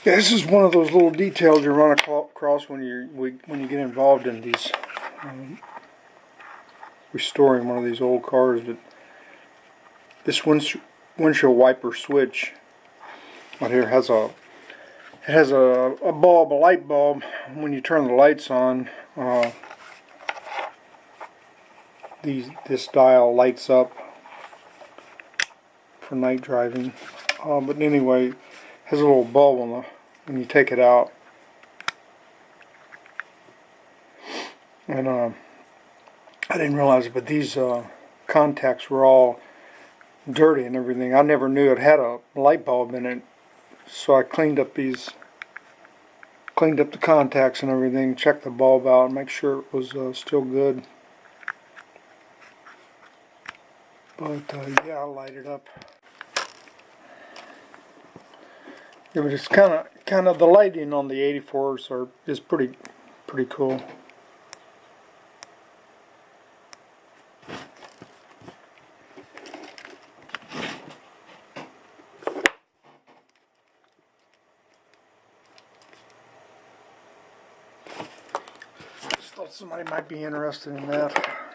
Yeah, this is one of those little details you run across when you get involved in these restoring one of these old cars. But this windshield wiper switch right here has a bulb, a light bulb. When you turn the lights on, this dial lights up for night driving. But anyway, it has a little bulb on when you take it out. And I didn't realize it, but these contacts were all dirty and everything. I never knew it had a light bulb in it, so I cleaned up the contacts and everything, checked the bulb out, and make sure it was still good. But yeah, I'll light it up. Yeah, but it's kind of the lighting on the 84s is pretty cool. Just thought somebody might be interested in that.